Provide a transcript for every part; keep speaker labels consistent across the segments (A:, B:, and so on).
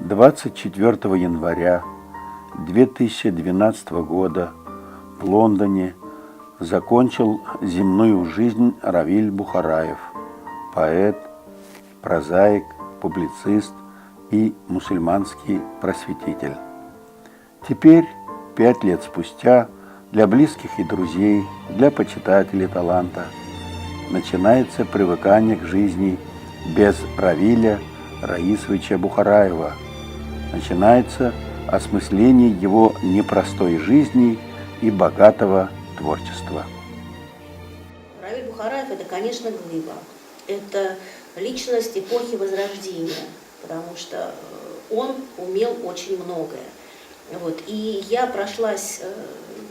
A: 24 января 2012 года в Лондоне закончил земную жизнь Равиль Бухараев, поэт, прозаик, публицист и мусульманский просветитель. Теперь, 5 лет спустя, для близких и друзей, для почитателей таланта начинается привыкание к жизни без Равиля Раисовича Бухараева. Начинается осмысление его непростой жизни и богатого творчества.
B: Равиль Бухараев – это, конечно, глыба. Это личность эпохи Возрождения, потому что он умел очень многое. Вот. И я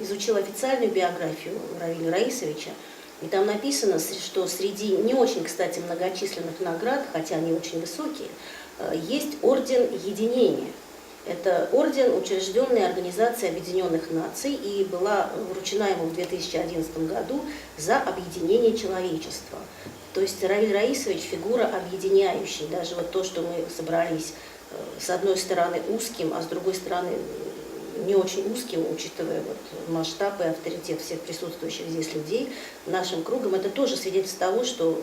B: изучила официальную биографию Равиля Раисовича, и там написано, что среди не очень, кстати, многочисленных наград, хотя они очень высокие, есть орден Единения. Это орден, учрежденный Организацией Объединенных Наций, и была вручена ему в 2011 году за объединение человечества. То есть Равиль Раисович – фигура объединяющая. Даже вот то, что мы собрались с одной стороны узким, а с другой стороны не очень узким, учитывая вот масштаб и авторитет всех присутствующих здесь людей, нашим кругом, это тоже свидетельство того, что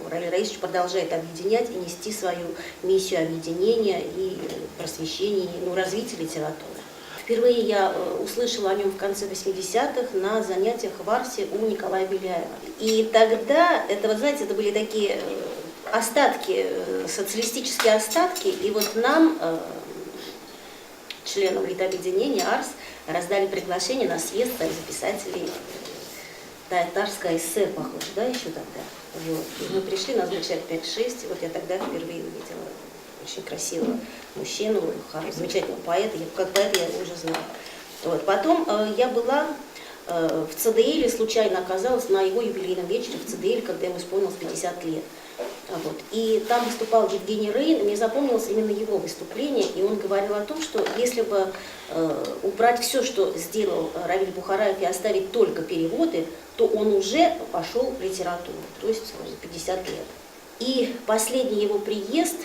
B: Равиль Раисович продолжает объединять и нести свою миссию объединения и просвещения, развития литературы. Впервые я услышала о нем в конце 80-х на занятиях в Арсе у Николая Беляева. И тогда, это были такие остатки, социалистические остатки, и вот нам, членам Литобъединения Арс, раздали приглашение на съезд Союза писателей Татарская ССР, похоже, да, еще тогда. Вот. И мы пришли, нас было человек 5-6, и вот я тогда впервые увидела очень красивого мужчину, замечательного поэта, как поэта я его уже знала. Вот. Потом я была в ЦДЛ, случайно оказалась на его юбилейном вечере в ЦДЛ, когда ему исполнилось 50 лет. Вот. И там выступал Евгений Рейн, и мне запомнилось именно его выступление, и он говорил о том, что если бы убрать все, что сделал Равиль Бухараев, и оставить только переводы, то он уже пошел в литературу, то есть 50 лет. И последний его приезд,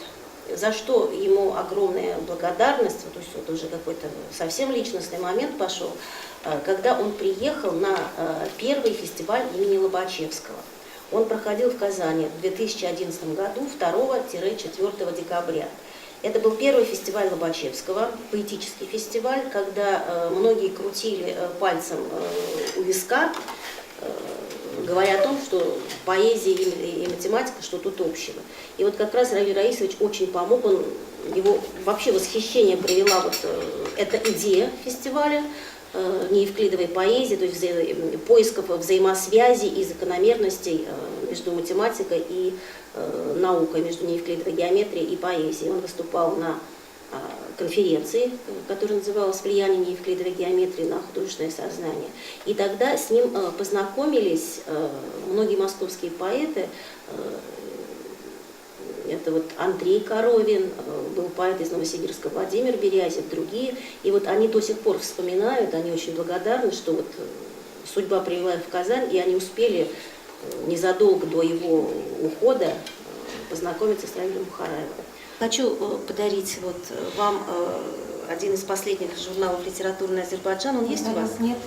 B: за что ему огромная благодарность, то есть вот уже какой-то совсем личностный момент пошел, когда он приехал на первый фестиваль имени Лобачевского. Он проходил в Казани в 2011 году 2-4 декабря. Это был первый фестиваль Лобачевского, поэтический фестиваль, когда многие крутили пальцем у виска, говоря о том, что поэзия и математика, что тут общего. И вот как раз Равиль Раисович очень помог, его вообще восхищение привела вот эта идея фестиваля, неевклидовой поэзии, то есть поисков взаимосвязи и закономерностей между математикой и наукой, между неевклидовой геометрией и поэзией. Он выступал на конференции, которая называлась «Влияние неевклидовой геометрии на художественное сознание». И тогда с ним познакомились многие московские поэты. Это вот Андрей Коровин, был поэт из Новосибирска, Владимир Берязев, другие. И вот они до сих пор вспоминают, они очень благодарны, что вот судьба привела их в Казань, и они успели незадолго до его ухода познакомиться с Равилем Бухараевым. Хочу подарить вот вам один из последних журналов «Литературный Азербайджан». Он есть у вас?
C: Нет.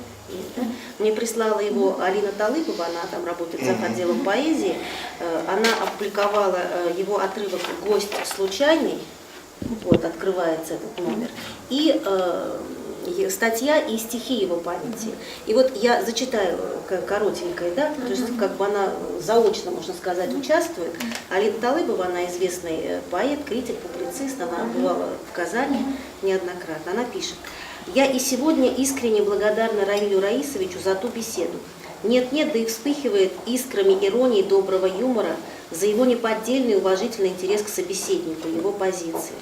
B: Да? Мне прислала его Алина Талыпова, она там работает за отделом поэзии. Она опубликовала его отрывок «Гость случайный», вот открывается этот номер, и статья и стихи его памяти. И вот я зачитаю коротенькое, да, то есть как бы она заочно, можно сказать, участвует. Алина Талыпова, она известный поэт, критик, публицист, она бывала в Казани неоднократно. Она пишет: «Я и сегодня искренне благодарна Равилю Раисовичу за ту беседу. Нет-нет, да и вспыхивает искрами иронии, доброго юмора за его неподдельный уважительный интерес к собеседнику, его позиции.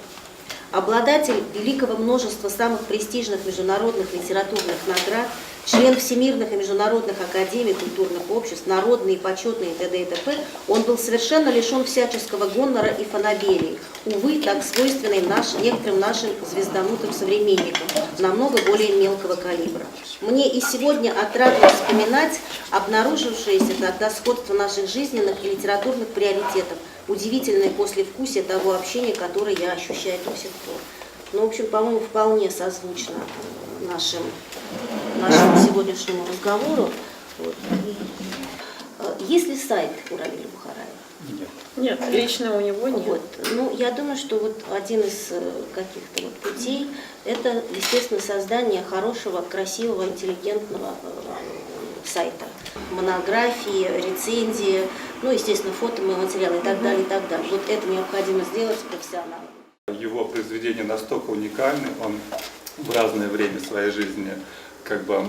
B: Обладатель великого множества самых престижных международных литературных наград, член всемирных и международных академий, культурных обществ, народный и почетный и т.д. и т.п., он был совершенно лишен всяческого гонора и фанаберии, увы, так свойственной некоторым нашим звезданутым современникам, намного более мелкого калибра. Мне и сегодня отрадно вспоминать обнаружившееся тогда сходство наших жизненных и литературных приоритетов, удивительное послевкусие того общения, которое я ощущаю до сих пор». Ну, в общем, по-моему, вполне созвучно нашему сегодняшнему разговору. Вот. Есть ли сайт у Равиля Бухараева?
C: Нет, лично у него нет.
B: Вот. Ну, я думаю, что вот один из каких-то вот путей – это, естественно, создание хорошего, красивого, интеллигентного сайта. Монографии, рецензии, ну, естественно, фотоматериалы и так далее, и так далее. Вот это необходимо сделать с профессионалом.
D: Его произведения настолько уникальны, он в разное время своей жизни как бы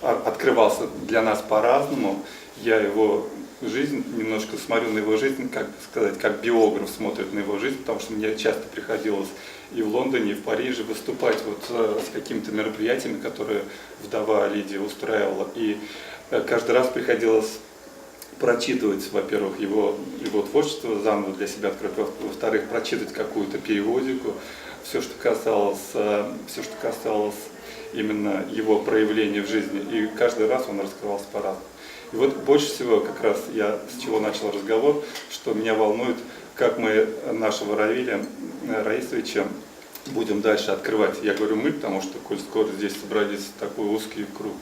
D: открывался для нас по-разному. Я его жизнь, немножко смотрю на его жизнь, как сказать, как биограф смотрит на его жизнь, потому что мне часто приходилось и в Лондоне, и в Париже выступать вот с какими-то мероприятиями, которые вдова Лидия устраивала. И каждый раз приходилось прочитывать, во-первых, его творчество, заново для себя открыть, во-вторых, прочитать какую-то периодику, все, что касалось именно его проявления в жизни. И каждый раз он раскрывался по-разному. И вот больше всего как раз я с чего начал разговор, что меня волнует, как мы нашего Равиля Раисовича будем дальше открывать. Я говорю мы, потому что, коль скоро здесь собрались такой узкий круг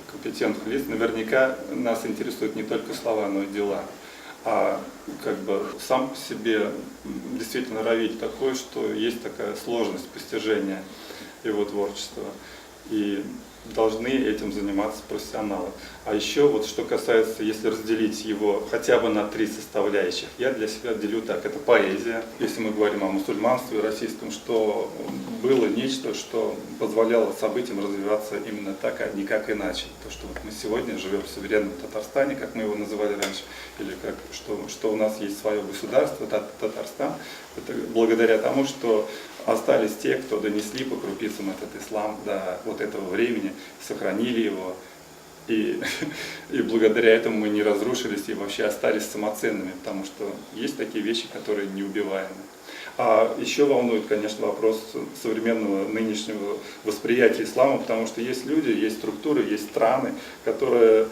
D: компетентных лиц, наверняка нас интересуют не только слова, но и дела. А как бы сам по себе действительно Равиль такой, что есть такая сложность постижения его творчества. И должны этим заниматься профессионалы. А еще вот что касается, если разделить его хотя бы на 3 составляющих, я для себя делю так. Это поэзия, если мы говорим о мусульманстве российском, что было нечто, что позволяло событиям развиваться именно так, а никак иначе. То, что вот мы сегодня живем в суверенном Татарстане, как мы его называли раньше, или как, что у нас есть свое государство, Татарстан, это благодаря тому, что остались те, кто донесли по крупицам этот ислам до вот этого времени, сохранили его. И благодаря этому мы не разрушились и вообще остались самоценными, потому что есть такие вещи, которые неубиваемы. А еще волнует, конечно, вопрос современного нынешнего восприятия ислама, потому что есть люди, есть структуры, есть страны, которые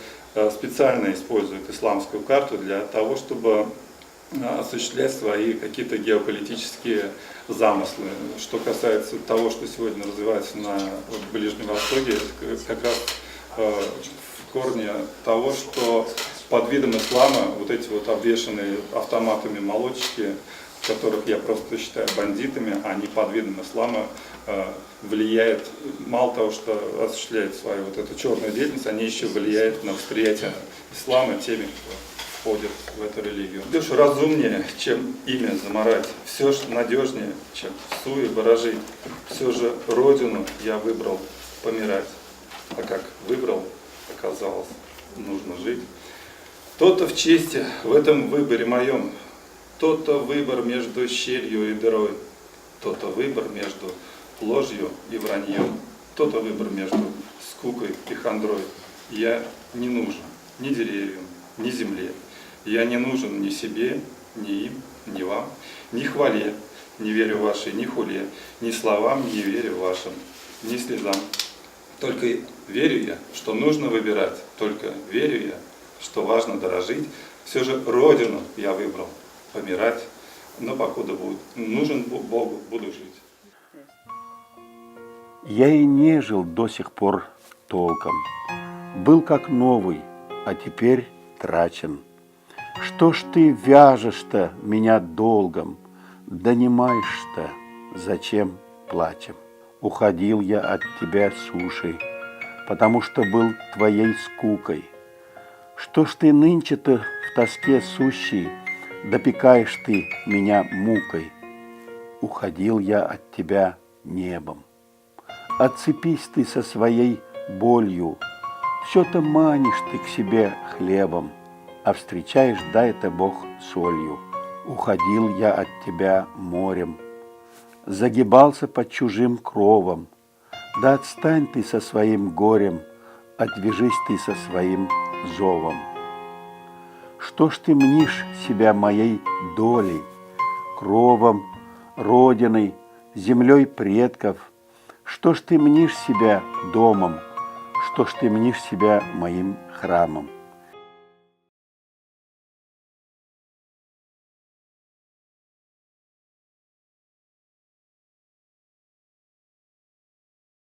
D: специально используют исламскую карту для того, чтобы осуществлять свои какие-то геополитические замыслы. Что касается того, что сегодня развивается на Ближнем Востоке, это как раз в корне того, что под видом ислама вот эти вот обвешанные автоматами молодчики, которых я просто считаю бандитами, они под видом ислама влияют, мало того, что осуществляют свою вот эту черную деятельность, они еще влияют на восприятие ислама теми, кто входят в эту религию. Все же разумнее, чем имя заморать, все же надежнее, чем в суе ворожить. Все же родину я выбрал помирать, а как выбрал, оказалось, нужно жить. То-то в чести в этом выборе моем, то-то выбор между щелью и дырой, то-то выбор между ложью и враньем, то-то выбор между скукой и хандрой. Я не нужен ни деревьям, ни земле. Я не нужен ни себе, ни им, ни вам, ни хвале, не верю вашей, ни хуле, ни словам, не верю вашим, ни слезам. Только верю я, что нужно выбирать, только верю я, что важно дорожить. Все же родину я выбрал помирать, но покуда нужен Богу, буду жить.
A: Я и не жил до сих пор толком. Был как новый, а теперь трачен. Что ж ты вяжешь-то меня долгом, донимаешь-то, зачем плачем? Уходил я от тебя сушей, потому что был твоей скукой. Что ж ты нынче-то в тоске сущей, допекаешь ты меня мукой? Уходил я от тебя небом. Отцепись ты со своей болью, все-то манишь ты к себе хлебом, а встречаешь, дай-то Бог, солью. Уходил я от тебя морем, загибался под чужим кровом. Да отстань ты со своим горем, отвяжись ты со своим зовом. Что ж ты мнишь себя моей долей, кровом, родиной, землей предков? Что ж ты мнишь себя домом, что ж ты мнишь себя моим храмом?